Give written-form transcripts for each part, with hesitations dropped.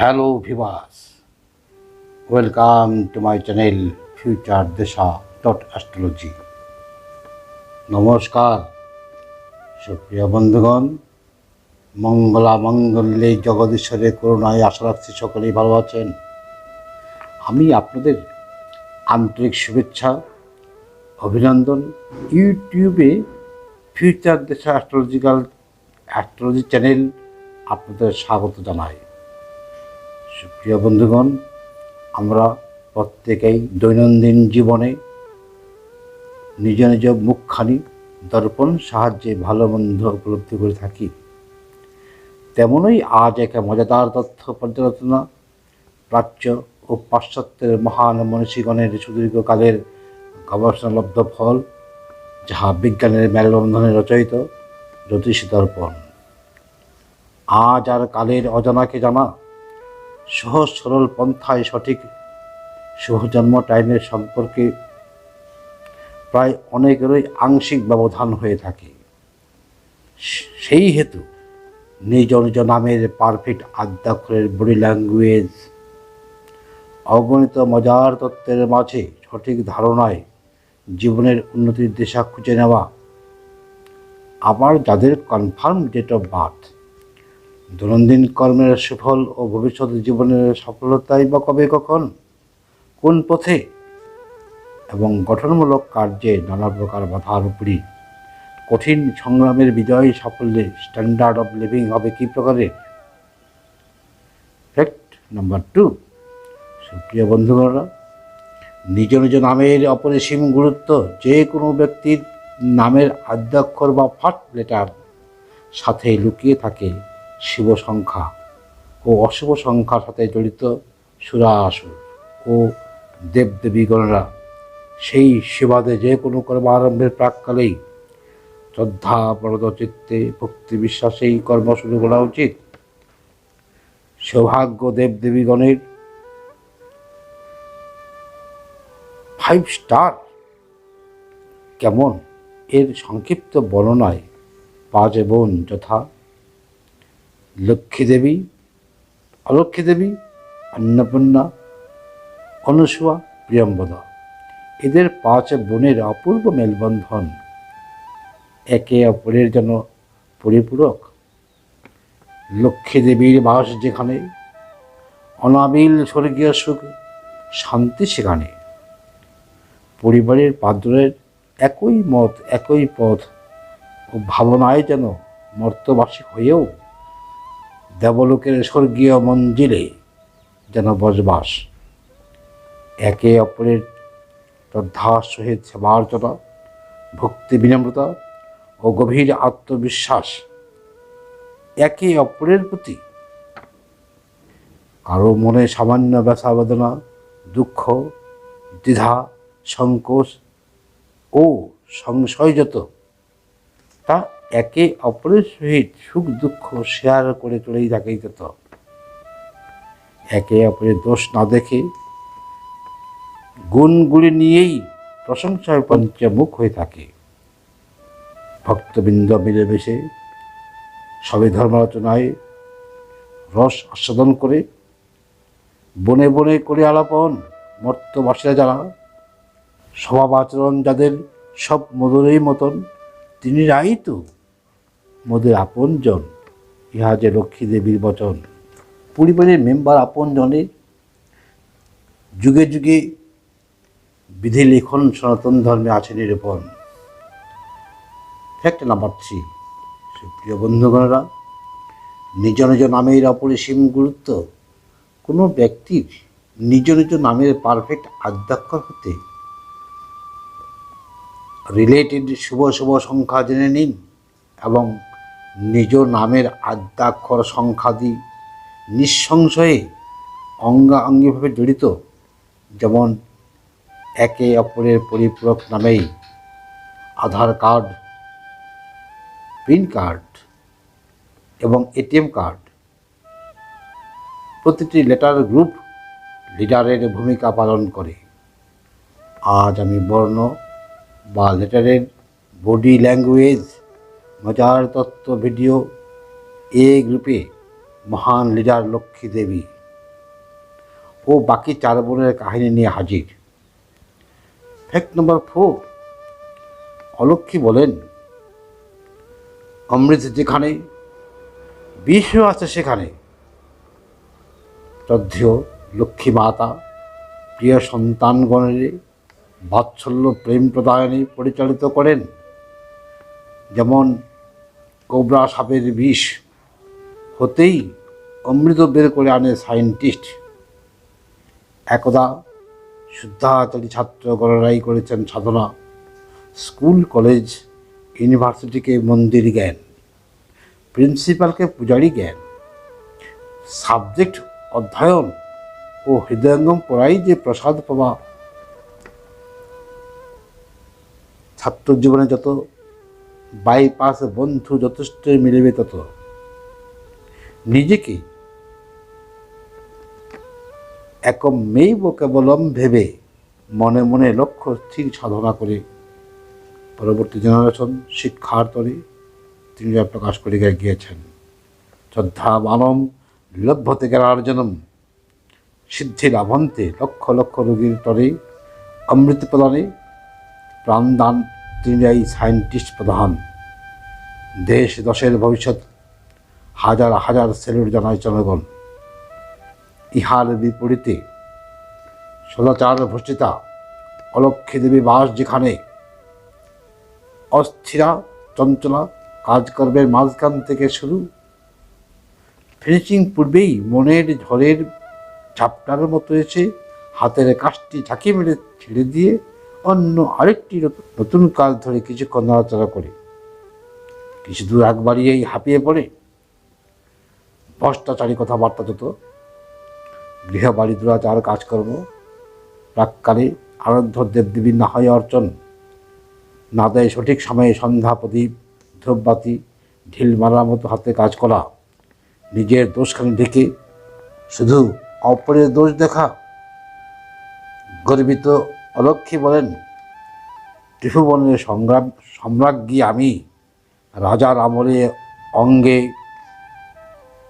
Hello viewers, welcome to my channel Future Desha Astrology. নমস্কার সুপ্রিয় বন্ধুগণ, মঙ্গলা মঙ্গলে জগদীশ্বরে করুণায় আশা রাখছি সকলেই ভালো আছেন। আমি আপনাদের আন্তরিক শুভেচ্ছা অভিনন্দন ইউটিউবে ফিউচার দেশা অ্যাস্ট্রোলজি চ্যানেল আপনাদের স্বাগত জানাই। সুপ্রিয় বন্ধুগণ, আমরা প্রত্যেকেই দৈনন্দিন জীবনে নিজ নিজ মুখখানি দর্পণ সাহায্যে ভালো মন্দ উপলব্ধি করে থাকি। তেমনই আজ এক মজাদার তথ্য পর্যালোচনা প্রাচ্য ও পাশ্চাত্যের মহান মনীষীগণের সুদীর্ঘকালের গবেষণালব্ধ ফল, যাহা বিজ্ঞানের মেলবন্ধনে রচয়িত জ্যোতিষী দর্পণ। আজ আর কালের অজানাকে জানা, সহজ সরল পন্থায় সঠিক শুভজন্ম টাইমের সম্পর্কে প্রায় অনেকেরই আংশিক ব্যবধান হয়ে থাকে। সেই হেতু নিজ নিজ নামের পারফেক্ট আদ্যাক্ষরের বডি ল্যাঙ্গুয়েজ, অগণিত মজার তত্ত্বের মাঝে সঠিক ধারণায় জীবনের উন্নতির দিশা খুঁজে নেওয়া, আবার যাদের কনফার্ম ডেট অফ বার্থ, দৈনন্দিন কর্মের সুফল ও ভবিষ্যৎ জীবনের সফলতাই বা কবে কখন কোন পথে, এবং গঠনমূলক কার্যে নানা প্রকার বাধার উপরই কঠিন সংগ্রামের বিজয় সাফল্যের স্ট্যান্ডার্ড অফ লিভিং হবে কী প্রকারে। ফ্যাক্ট নাম্বার 2, সুপ্রিয় বন্ধুগণরা, নিজ নিজ নামের অপরিসীম গুরুত্ব। যে কোনো ব্যক্তির নামের আদ্যাক্ষর বা ফার্স্ট লেটার সাথে লুকিয়ে থাকে শুভ সংখ্যা ও অশুভ সংখ্যার সাথে জড়িত সুরাসুর ও দেবদেবীগণরা। সেই সেবাদে যে কোনো কর্ম আরম্ভের প্রাককালেই শ্রদ্ধাপরদ চিত্তে ভক্তি বিশ্বাসেই কর্ম শুরু করা উচিত। সৌভাগ্য দেবদেবীগণের 5 স্টার কেমন এর সংক্ষিপ্ত বর্ণনায় 5 বোন যথা লক্ষ্মী দেবী, অলক্ষ্মী দেবী, অন্নপূর্ণা, অনুসূয়া, প্রিয়ম্বদা। এদের 5 বোনের অপূর্ব মেলবন্ধন একে অপরের যেন পরিপূরক। লক্ষ্মী দেবীর বাস যেখানে, অনাবিল স্বর্গীয় সুখ শান্তি সেখানে। পরিবারের পাত্রের একই মত, একই পথ ও ভাবনায় যেন মর্তবাসী হয়েও দেবলোকের স্বর্গীয় মঞ্জিলে যেন বসবাস। একে অপরের শ্রদ্ধার সহিত সেবার্চনা, ভক্তি বিনম্রতা ও গভীর আত্মবিশ্বাস একে অপরের প্রতি। কারো মনে সামান্য ব্যথা বেদনা, দুঃখ, দ্বিধা, সংকোচ ও সংশয় যত, তা একে অপরের সহিত সুখ দুঃখ শেয়ার করে চলেই থাকে যত। একে অপরের দোষ না দেখে গুণগুলি নিয়েই প্রশংসায় পঞ্চমুখ হয়ে থাকে। ভক্তবৃন্দ মিলেমিশে সবে ধর্মালোচনায় রস আস্বাদন করে, বনে বনে করে আলাপন মর্তবাসীরা যারা, স্বভাব আচরণ যাদের সব মধুরই মতন, তিনি রাই তো মোদের আপনজন। ইহা যে লক্ষ্মী দেবীর বচন। পরিবারের মেম্বার আপনজনের যুগে যুগে বিধি লিখন সনাতন ধর্মে আছে নিরূপণ। ফ্যাক্ট নাম্বার 3, সুপ্রিয় বন্ধুগণরা, নিজ নিজ নামের অপরিসীম গুরুত্ব। কোনো ব্যক্তির নিজ নিজ নামের পারফেক্ট আদ্যাক্ষর হতে রিলেটেড শুভ শুভ সংখ্যা জেনে নিন এবং নিজ নামের আদ্যাক্ষর সংখ্যাদি নিঃসংশয়ে অঙ্গাঙ্গিভাবে জড়িত। যেমন একে অপরের পরিপূরক নামেই আধার কার্ড, প্যান কার্ড এবং এটিএম কার্ড। প্রতিটি লেটার গ্রুপ লিডারের ভূমিকা পালন করে। আজ আমি বর্ণ বা লেটারের বডি ল্যাঙ্গুয়েজ মজার তত্ত্ব ভিডিও এ গ্রুপে মহান লিডার লক্ষ্মী দেবী ও বাকি 4 বোনের কাহিনী নিয়ে হাজির। ফ্যাক্ট নম্বর 4, অলক্ষ্মী বলেন, অমৃত যেখানে বিষও আছে সেখানে। শ্রদ্ধেয় লক্ষ্মী মাতা প্রিয় সন্তানগণের বাৎসল্য প্রেম প্রদায়নে পরিচালিত করেন। যেমন কোবরা সাপের বিষ হতেই অমৃত বের করে আনে সায়েন্টিস্ট। একদা শুদ্ধাচারী ছাত্রগণরাই করেছেন সাধনা, স্কুল কলেজ ইউনিভার্সিটিকে মন্দির জ্ঞান, প্রিন্সিপালকে পূজারী জ্ঞান। সাবজেক্ট অধ্যয়ন ও হৃদয়ঙ্গম পড়াই যে প্রসাদ পাওয়া। ছাত্র জীবনে যত বাইপাস বন্ধু যথেষ্ট মিলবে তত। নিজেকে একমেব কেবলম ভেবে মনে মনে লক্ষ্য স্থির সাধনা করে পরবর্তী জেনারেশন শিক্ষার তরে তিনি যা প্রকাশ করে গিয়েছেন। শ্রদ্ধা মানম লভ্যতে জ্ঞানার্জনম, সিদ্ধি লাভন্তে লক্ষ লক্ষ রোগীর তরে অমৃত প্রদানে প্রাণদান তিনি এই সায়েন্টিস্ট প্রধান। দেশ দশের ভবিষ্যৎ হাজার হাজার সেলুট জানায় জনগণ। ইহার বিপরীতে সদাচার ভ্রষ্টিতা অলক্ষ্মী দেবী বাস যেখানে। অস্থিরা চঞ্চলা কাজকর্মের মাঝখান থেকে শুরু, ফিনিশিং পূর্বেই মনের ঝড়ের ঝাপটার মতো এসে হাতের কাজটি ঝাঁকি মেরে ছেড়ে দিয়ে অন্য আরেকটি নতুন কাজ ধরে কিছুক্ষণ নড়াচড়া করে কিছু দূর আগ বাড়িয়েই হাঁপিয়ে পড়ে। ভ্রষ্টাচারী কথাবার্তা যত, গৃহবাড়ি দুরাচার কাজকর্ম, প্রাককালে আরাধ্য দেবদেবীর না হয় অর্চন, না দেয় সঠিক সময়ে সন্ধ্যা প্রদীপ ধূপবাতি, ঢিল মারার মতো হাতে কাজ করা, নিজের দোষখানি ঢেকে শুধু অপরের দোষ দেখা। গর্বিত অলক্ষ্মী বলেন, ত্রিভুবনের সম্রাজ্ঞী আমি, রাজার আমলে অঙ্গে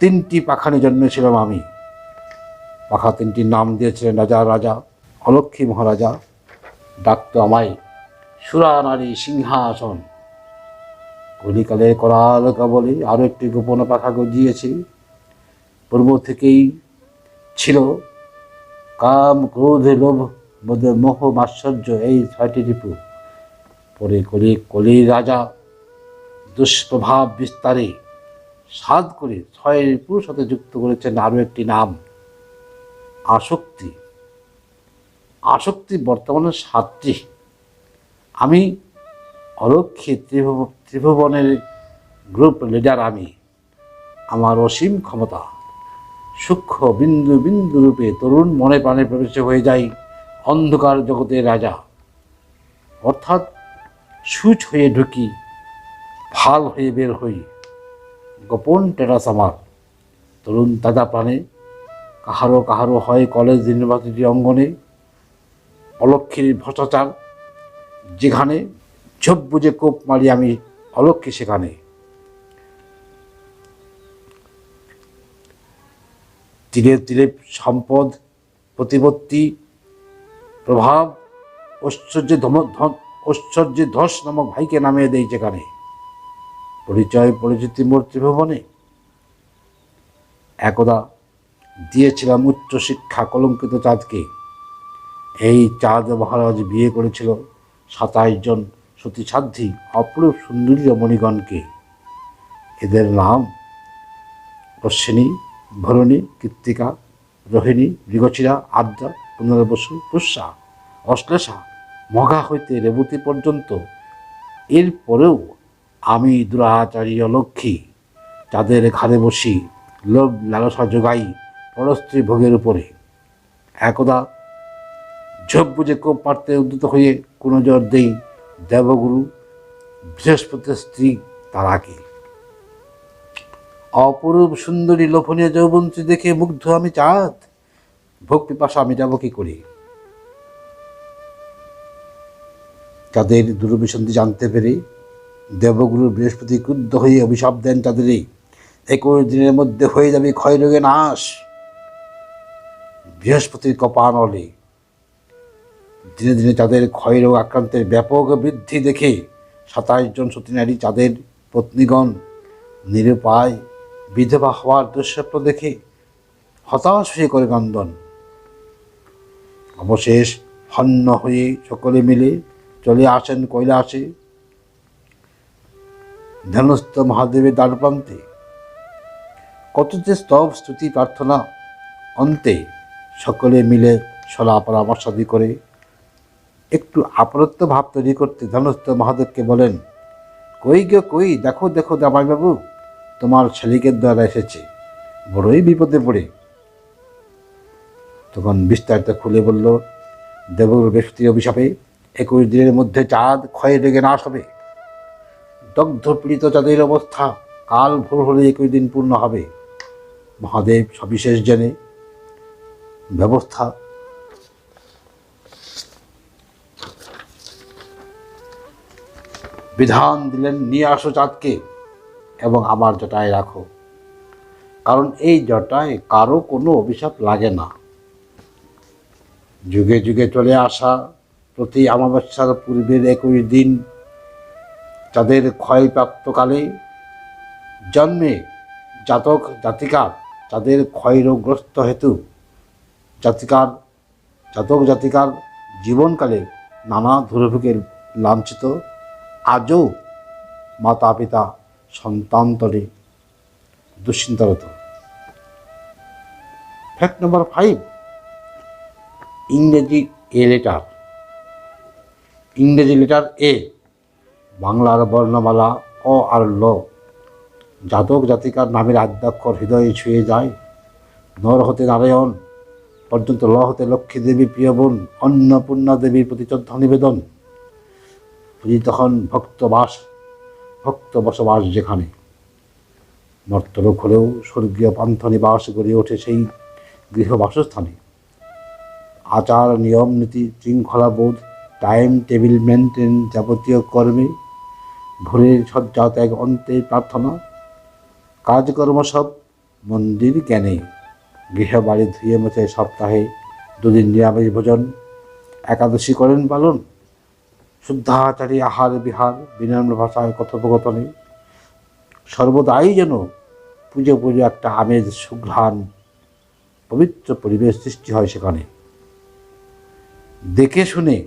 3টি পাখানি জন্মেছিলাম আমি। পাখা 3টির নাম দিয়েছিলেন রাজা। অলক্ষ্মী মহারাজা ডাকত আমায় সুরা নারী সিংহাসন। কলিকালে করাল কবলে আরও একটি গোপন পাখা গজিয়েছে। পূর্ব থেকেই ছিল কাম ক্রোধ লোভ বোধ মোহ মাশ্চর্য, এই 6টি রিপু। পরে কলির রাজা দুষ্প্রভাব বিস্তারে সাধ করে 6 রিপুর সাথে যুক্ত করেছেন আরও একটি নাম, আসক্তি। আসক্তি বর্তমানে 7টি। আমি অলক্ষ্মী ত্রিভুবনের গ্রুপ লিডার আমি। আমার অসীম ক্ষমতা সূক্ষ্ম বিন্দু বিন্দু রূপে তরুণ মনে প্রাণে প্রবেশ হয়ে যাই অন্ধকার জগতের রাজা। অর্থাৎ সুচ হয়ে ঢুকি, ফাল হয়ে বের হই। গোপন টেরাস আমার তরুণ তাজা প্রাণে কাহারও কাহারও হয় কলেজ ইউনিভার্সিটি অঙ্গনে। অলক্ষ্মীর ভ্রষ্টাচার যেখানে, ঝোপ বুঝে কোপ মারি আমি অলক্ষ্মী সেখানে। তীরে তীরে সম্পদ প্রতিপত্তি প্রভাব ঐশ্বর্যের ধস নামক ভাইকে নামিয়ে দেয় যেখানে। পরিচয় পরিচিতি মোর ত্রিভুবনে। একদা দিয়েছিলাম উচ্চ শিক্ষা কলঙ্কিত চাঁদকে। এই চাঁদ মহারাজ বিয়ে করেছিল 27 জন সতীসাধ্যী অপরূপ সুন্দরী রমণীগণকে। এদের নাম অশ্বিনী, ভরণী, কৃত্তিকা, রোহিণী, মৃগশিরা, আদ্রা, পুনর্বসু, পুষ্যা, অশ্লেষা, মঘা হইতে রেবতী পর্যন্ত। এরপরেও আমি দুরাচারী অলক্ষ্মী যাদের ঘাড়ে বসি লোভ লালসা যোগাই পরস্ত্রী ভোগের উপরে। একদা ঝোপ বুঝে কোপ পারতে উদ্যত হয়ে কোনো জোর দেই দেবগুরু বৃহস্পতির স্ত্রী তারাকে। অপরূপ সুন্দরী লোভনীয় যৌবন্তী দেখে মুগ্ধ আমি চাঁদ, ভোগ পিপাসা মেটাবো কি করে। তাদের দুরভিসন্ধি জানতে পেরে দেবগুরু বৃহস্পতি ক্রুদ্ধ হয়ে অভিশাপ দেন তাদেরই, 21 দিনের মধ্যে হয়ে যাবে ক্ষয় রোগে নাশ। বৃহস্পতির কপানলে দিনে দিনে তাদের ক্ষয়রোগ আক্রান্তের ব্যাপক বৃদ্ধি দেখে 27 জন সতী নারী তাদের পত্নীগণ নিরুপায় বিধবা হওয়ার দুঃস্বপ্ন দেখে হতাশ হয়ে করে ক্রন্দন। অবশেষ হন্য হয়ে সকলে মিলে চলে আসেন কৈলাসে ধ্যানস্থ মহাদেবের দ্বারপ্রান্তে। কত যে স্তব স্তুতি প্রার্থনা, অন্তে সকলে মিলে সলা পরামর্শাদি করে একটু আপরত্ব ভাব তৈরি করতে ধ্যানস্থ মহাদেবকে বলেন, কই গো কই, দেখো দেখো জামাইবাবু, তোমার শালিকের দ্বারা এসেছে, বড়ই বিপদে পড়ে। তখন বিস্তারিত খুলে বলল, দেবগুরু বৃহস্পতির অভিশাপে 21 দিনের মধ্যে চাঁদ ক্ষয়ে লেগে নাশ হবে। দগ্ধ পীড়িত চাঁদের অবস্থা কাল ভোর হলে 21 দিন পূর্ণ হবে। মহাদেব সবিশেষ জেনে ব্যবস্থা বিধান দিলেন, নিয়ে আসো চাঁদকে এবং আমার জটায় রাখো, কারণ এই জটায় কারো কোনো অভিশাপ লাগে না। যুগে যুগে চলে আসা প্রতি অমাবস্যার পূর্বের 21 দিন যাদের ক্ষয়প্রাপ্তকালে জন্মে জাতক জাতিকার তাদের ক্ষয়রোগগ্রস্ত হেতু জাতক জাতিকার জীবনকালে নানা দুর্ভোগের লাঞ্ছিত আজও মাতা পিতা সন্তান্তরে দুশ্চিন্তারত। ফ্যাক্ট নম্বর 5, ইংরেজি লেটার। ইংরেজি লেটার এ, বাংলার বর্ণমালা অ আর ল। জাতক জাতিকার নামের আদ্যাক্ষর হৃদয়ে ছুঁয়ে যায়। নর হতে নারায়ণ পর্যন্ত, ল হতে লক্ষ্মী দেবী প্রিয় বোন অন্নপূর্ণা দেবীর প্রতি শ্রদ্ধা নিবেদন। পূজিত হন ভক্ত বসবাস যেখানে। মর্তলোক হলেও স্বর্গীয় পান্থ নিবাস গড়ে ওঠে সেই গৃহবাসস্থানে। আচার নিয়ম নীতি শৃঙ্খলা বোধ, টাইম টেবিল মেনটেন যাবতীয় কর্মে, ভোরের শয্যা ত্যাগ অন্তে প্রার্থনা, কাজকর্ম সব মন্দির জ্ঞানে। গৃহবাড়ি ধুয়ে মুছে সপ্তাহে 2 দিন নিরামিষ ভোজন, একাদশী করেন পালন। শুদ্ধাচারী আহার বিহার, বিনম্র ভাষায় কথোপকথনে সর্বদাই যেন পুজো একটা আমেজ সুঘ্রাণ পবিত্র পরিবেশ সৃষ্টি হয় সেখানে। দেখে শুনে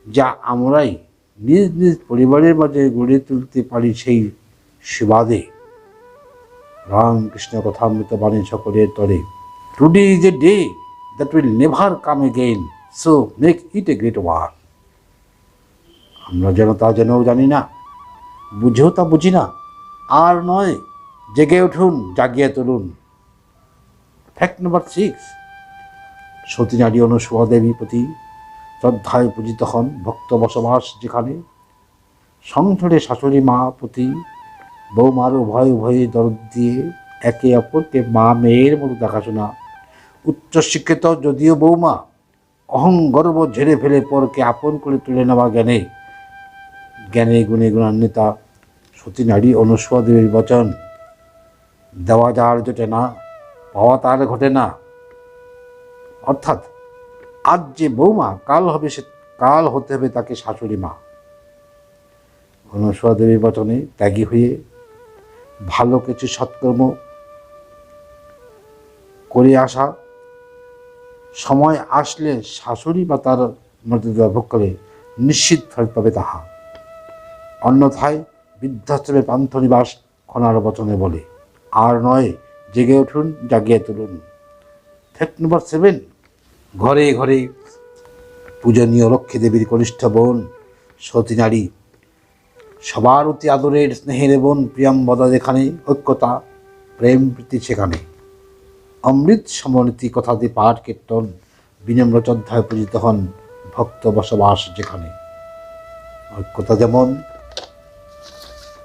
যা আমরাই নিজ নিজ পরিবারের মাঝে গড়ে তুলতে পারি সেই সুবাদে রামকৃষ্ণ কথামৃত বাণী সকলের তরে। Today is a day that will never come again, so make it a great war. আমরা যেন তা জেনেও জানি না, বুঝেও তা বুঝি না, আর নয় জেগে উঠুন, জাগিয়ে তুলুন। ফ্যাক্ট নম্বর 6, সতী নারী অনুসূয়া দেবী প্রতি শ্রদ্ধায় পূজিত হন ভক্ত বসবাস যেখানে। সংসারে শাশুড়ি মা প্রতি বৌমার উভয়ে দরদ দিয়ে একে অপরকে মা মেয়ের মতো দেখাশোনা। উচ্চশিক্ষিত যদিও বৌমা অহংগর্ব ঝেড়ে ফেলে পরকে আপন করে তুলে নেওয়া জ্ঞানে গুণে গুণান্বিতা সতী নারী অনুসূয়া দেবীর বচন, দেওয়া যার জোটে না, পাওয়া তার ঘটে না। অর্থাৎ আজ যে বৌমা কাল হতে হবে তাকে শাশুড়ি মা। অনুসূয়া দেবীর বচনে ত্যাগী হয়ে ভালো কিছু সৎকর্ম করে আসা, সময় আসলে শাশুড়ি বা তার মর্যাদা ভোগ করে নিশ্চিত ফল পাবে তাহা। অন্যথায় বৃদ্ধাশ্রমে পান্থ নিবাস খনার বচনে বলে, আর নয় জেগে উঠুন, জাগিয়ে তুলুন। ফ্যাক্ট নম্বর 7, ঘরে ঘরে পূজনীয় লক্ষ্মী দেবীর কনিষ্ঠ বোন সতী নারী, সবার অতি আদরের স্নেহের বোন প্রিয়াম্বদা যেখানে, ঐক্যতা প্রেম প্রীতি সেখানে। অমৃত সমনীতি কথাদি পাঠ কীর্তন বিনম্র শ্রদ্ধায় পূজিত হন ভক্ত বসবাস যেখানে। ঐক্যতা যেমন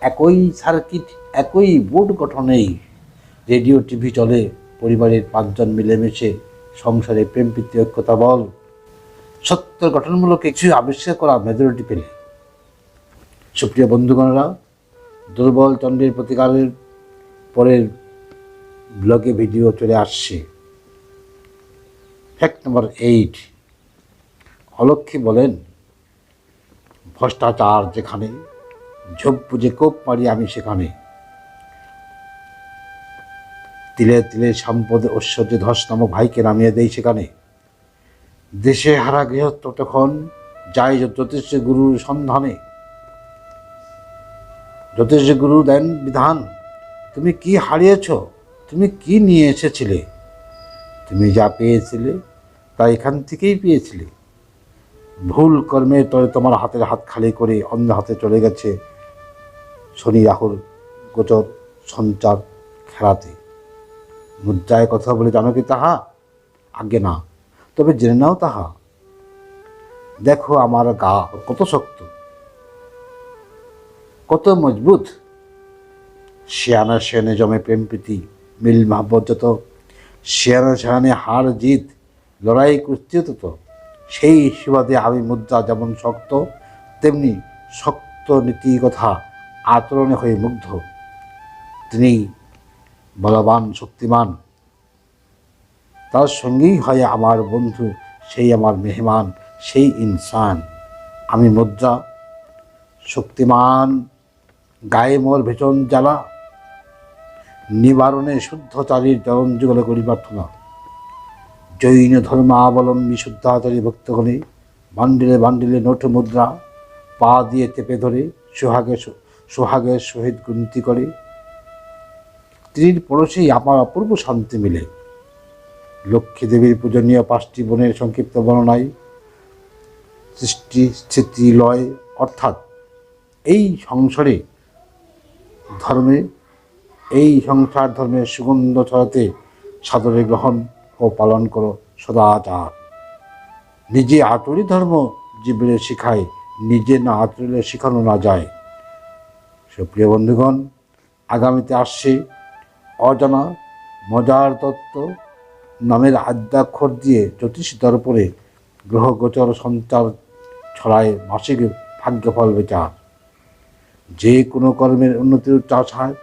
একই সার্কিট, একই বোর্ড গঠনেই রেডিও টিভি চলে, পরিবারের 5 জন মিলেমিশে সংসারে প্রেম প্রীতি ঐক্যতা বল সত্য গঠনমূলক কিছু আবিষ্কার করা মেজরিটি পেলে। সুপ্রিয় বন্ধুগণরা, দুর্বল চন্দ্রের প্রতিকারের পরের ব্লগে ভিডিও চলে আসছে। ফ্যাক্ট নাম্বার 8, অলক্ষ্মী বলেন, ভ্রষ্টাচার যেখানে, ঝোপ বুঝে কোপ মারি আমি সেখানে। তিলে তিলে সম্পদের ঐশ্বর্য ধস নামক ভাইকে নামিয়ে দেই সেখানে। দেশে হারা গৃহস্থ তখন যায় জ্যোতিষ গুরুর সন্ধানে। জ্যোতিষ গুরু দেন বিধান, তুমি কি হারিয়েছ, তুমি কি নিয়ে এসেছিলে। তুমি যা পেয়েছিলে তা এখান থেকেই পেয়েছিলে। ভুল কর্মের তরে তোমার হাতের হাত খালি করে অন্য হাতে চলে গেছে শনি রাহুর গোচর সঞ্চার খেলাতে। মুদ্রায় কথা বলে জানো কি তাহা? আজ্ঞে না, তবে জেনে নাও তাহা। দেখো আমার গা কত শক্ত, কত মজবুত। শিয়ানা শিয়ানে জমে প্রেম প্রীতি, মিল মহাব্বত যত। শিয়ানা শিয়ানে হার জিত, লড়াই কুস্তিও তত। সেই সুবাদে আমি মুদ্রা যেমন শক্ত, তেমনি শক্ত নীতি কথা আচরণে হয়ে মুগ্ধ। তিনি বলবান শক্তিমান, তার সঙ্গেই হয় আমার বন্ধু, সেই আমার মেহমান, সেই ইনসান। আমি মুদ্রা শক্তিমান, গায়ে মোর ভীষণ জ্বালা, নিবারণে শুদ্ধচারীর চরণ যুগলে করি প্রার্থনা। জৈন ধর্মাবলম্বী শুদ্ধাচারী ভক্তগণে বান্ডিলে বান্ডিলে নোট মুদ্রা পা দিয়ে চেপে ধরে সোহাগের সহিত গুনতি করে। স্ত্রীর পরশেই আমার অপূর্ব শান্তি মিলে। লক্ষ্মী দেবীর পূজনীয় 5টি বনের সংক্ষিপ্ত বর্ণনায় সৃষ্টি স্থিতি লয়, অর্থাৎ এই সংসার ধর্মের সুগন্ধ ছড়াতে সাদরে গ্রহণ ও পালন করো সদাচার। নিজে আচরি ধর্ম জীবনে শিখায়, নিজে না আচরলে শেখানো না যায়। সুপ্রিয় বন্ধুগণ, আগামীতে আসছে অজানা মজার তত্ত্ব নামের আদ্যাক্ষর দিয়ে জ্যোতিষ দর্পণে গ্রহগোচর সঞ্চার ছড়ায় মাসিক ভাগ্যফল বিচার। যে কোনো কর্মের উন্নতির চাষায়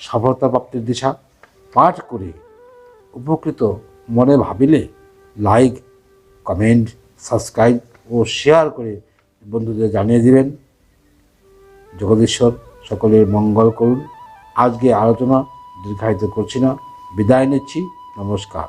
সফলতা প্রাপ্তির দিশা পাঠ করে উপকৃত মনে ভাবিলে লাইক, কমেন্ট, সাবস্ক্রাইব ও শেয়ার করে বন্ধুদের জানিয়ে দিবেন। জগদীশ্বর সকলের মঙ্গল করুন। আজকে আলোচনা দীর্ঘায়িত করছি না, বিদায় নিচ্ছি। নমস্কার।